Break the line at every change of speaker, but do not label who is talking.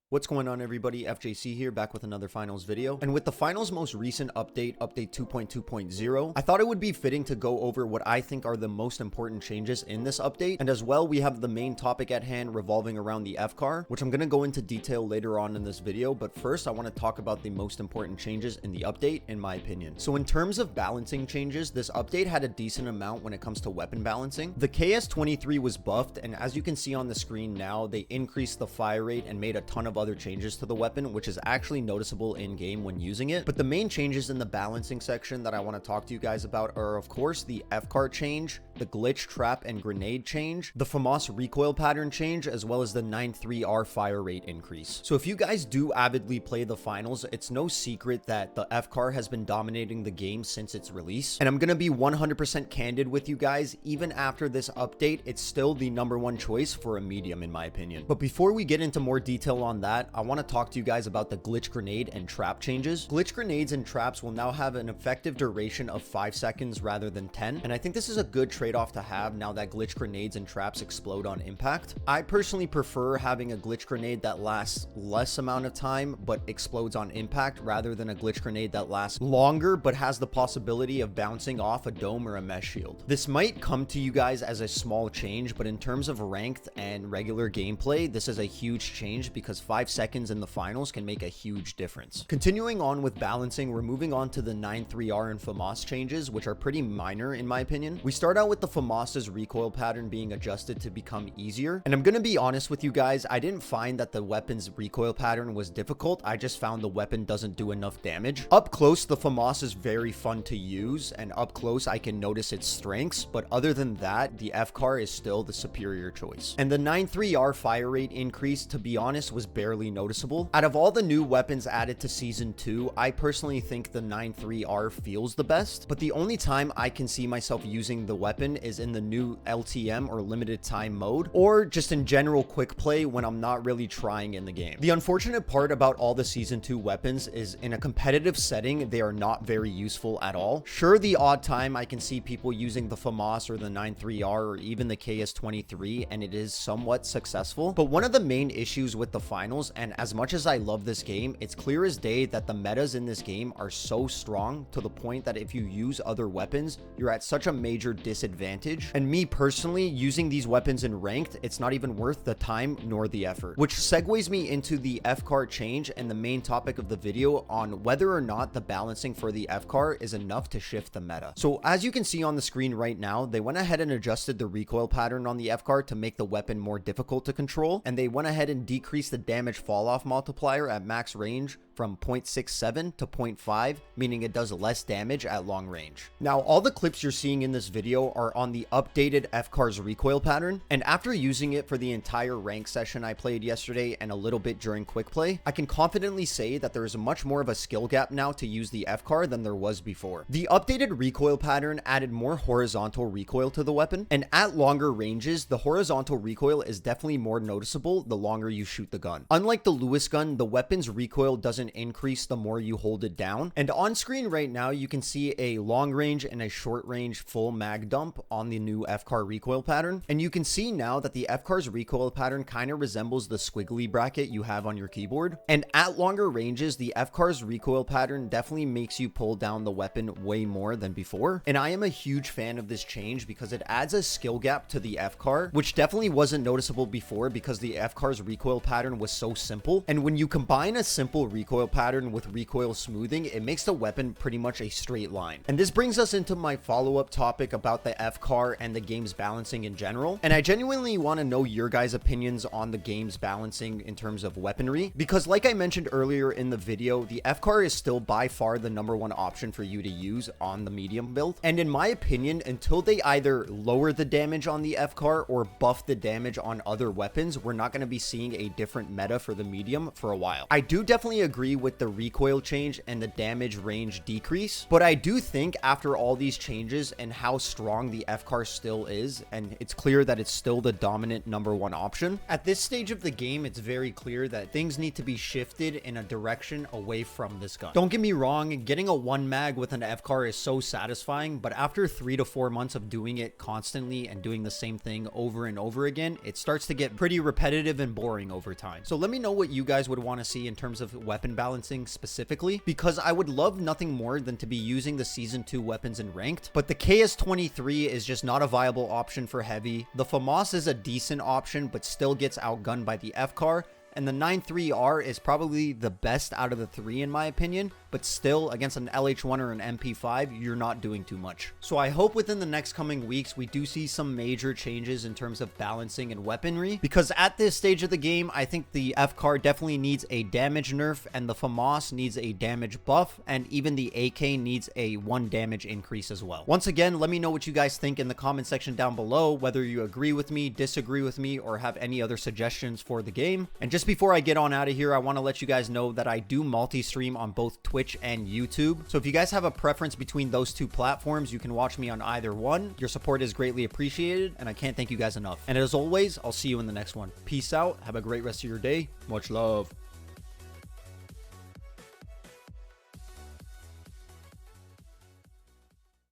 What's going on, everybody? FJC here, back with another finals video. And with the finals most recent update 2.2.0, I thought it would be fitting to go over what I think are the most important changes in this update. And as well, we have the main topic at hand revolving around the FCAR, which I'm going to go into detail later on in this video. But first, I want to talk about the most important changes in the update, in my opinion. So in terms of balancing changes, this update had a decent amount when it comes to weapon balancing. The KS-23 was buffed, and as you can see on the screen now, they increased the fire rate and made a ton of other changes to the weapon, which is actually noticeable in game when using it. But the main changes in the balancing section that I want to talk to you guys about are, of course, the FCAR change, the glitch, trap, and grenade change, the FAMAS recoil pattern change, as well as the 9.3R fire rate increase. So if you guys do avidly play the finals, it's no secret that the FCAR has been dominating the game since its release. And I'm going to be 100% candid with you guys, even after this update, it's still the #1 choice for a medium in my opinion. But before we get into more detail on that, I want to talk to you guys about the glitch, grenade, and trap changes. Glitch grenades and traps will now have an effective duration of 5 seconds rather than 10, and I think this is a good trade-off to have now that glitch grenades and traps explode on impact. I personally prefer having a glitch grenade that lasts less amount of time but explodes on impact rather than a glitch grenade that lasts longer but has the possibility of bouncing off a dome or a mesh shield. This might come to you guys as a small change, but in terms of ranked and regular gameplay, this is a huge change because 5 seconds in the finals can make a huge difference. Continuing on with balancing, we're moving on to the 9.3R and FAMAS changes, which are pretty minor in my opinion. We start out with the FAMAS's recoil pattern being adjusted to become easier, and I'm gonna be honest with you guys, I didn't find that the weapon's recoil pattern was difficult. I just found the weapon doesn't do enough damage. Up close, the FAMAS is very fun to use, and up close I can notice its strengths, but other than that, the FCAR is still the superior choice. And the 9.3R fire rate increase, to be honest, was barely noticeable. Out of all the new weapons added to Season 2, I personally think the 9.3R feels the best, but the only time I can see myself using the weapon is in the new LTM or limited time mode, or just in general quick play when I'm not really trying in the game. The unfortunate part about all the Season 2 weapons is in a competitive setting, they are not very useful at all. Sure, the odd time I can see people using the FAMAS or the 9.3R or even the KS-23, and it is somewhat successful, but one of the main issues with the finals, and as much as I love this game, it's clear as day that the metas in this game are so strong to the point that if you use other weapons, you're at such a major disadvantage. And me personally, using these weapons in ranked, it's not even worth the time nor the effort. Which segues me into the FCAR change and the main topic of the video on whether or not the balancing for the FCAR is enough to shift the meta. So as you can see on the screen right now, they went ahead and adjusted the recoil pattern on the FCAR to make the weapon more difficult to control, and they went ahead and decreased the damage fall off multiplier at max range from 0.67 to 0.5, meaning it does less damage at long range. Now, all the clips you're seeing in this video are on the updated FCAR's recoil pattern, and after using it for the entire rank session I played yesterday and a little bit during quick play, I can confidently say that there is much more of a skill gap now to use the FCAR than there was before. The updated recoil pattern added more horizontal recoil to the weapon, and at longer ranges, the horizontal recoil is definitely more noticeable the longer you shoot the gun. Unlike the Lewis gun, the weapon's recoil doesn't increase the more you hold it down, and on screen right now you can see a long range and a short range full mag dump on the new FCAR recoil pattern, and you can see now that the FCAR's recoil pattern kind of resembles the squiggly bracket you have on your keyboard, and at longer ranges the FCAR's recoil pattern definitely makes you pull down the weapon way more than before. And I am a huge fan of this change because it adds a skill gap to the FCAR, which definitely wasn't noticeable before because the FCAR's recoil pattern was so simple, and when you combine a simple recoil pattern with recoil smoothing, it makes the weapon pretty much a straight line. And this brings us into my follow-up topic about the FCAR and the game's balancing in general, and I genuinely want to know your guys' opinions on the game's balancing in terms of weaponry, because like I mentioned earlier in the video, the FCAR is still by far the #1 option for you to use on the medium build, and in my opinion, until they either lower the damage on the FCAR or buff the damage on other weapons, we're not going to be seeing a different meta for the medium for a while. I do definitely agree agree with the recoil change and the damage range decrease, but I do think after all these changes and how strong the F-car still is, and it's clear that it's still the dominant #1 option, at this stage of the game, it's very clear that things need to be shifted in a direction away from this gun. Don't get me wrong, getting a 1 mag with an F-car is so satisfying, but after 3 to 4 months of doing it constantly and doing the same thing over and over again, it starts to get pretty repetitive and boring over time. So let me know what you guys would want to see in terms of weapon balancing specifically, because I would love nothing more than to be using the Season 2 weapons in ranked, but the KS-23 is just not a viable option for heavy. The FAMAS is a decent option, but still gets outgunned by the F-car. And the 9.3R is probably the best out of the 3 in my opinion, but still against an LH1 or an MP5, you're not doing too much. So I hope within the next coming weeks, we do see some major changes in terms of balancing and weaponry, because at this stage of the game, I think the F-car definitely needs a damage nerf, and the FAMAS needs a damage buff, and even the AK needs a 1 damage increase as well. Once again, let me know what you guys think in the comment section down below, whether you agree with me, disagree with me, or have any other suggestions for the game. And just before I get on out of here, I want to let you guys know that I do multi-stream on both Twitch and YouTube. So if you guys have a preference between those 2 platforms, you can watch me on either one. Your support is greatly appreciated, and I can't thank you guys enough. And as always, I'll see you in the next one. Peace out. Have a great rest of your day. Much love.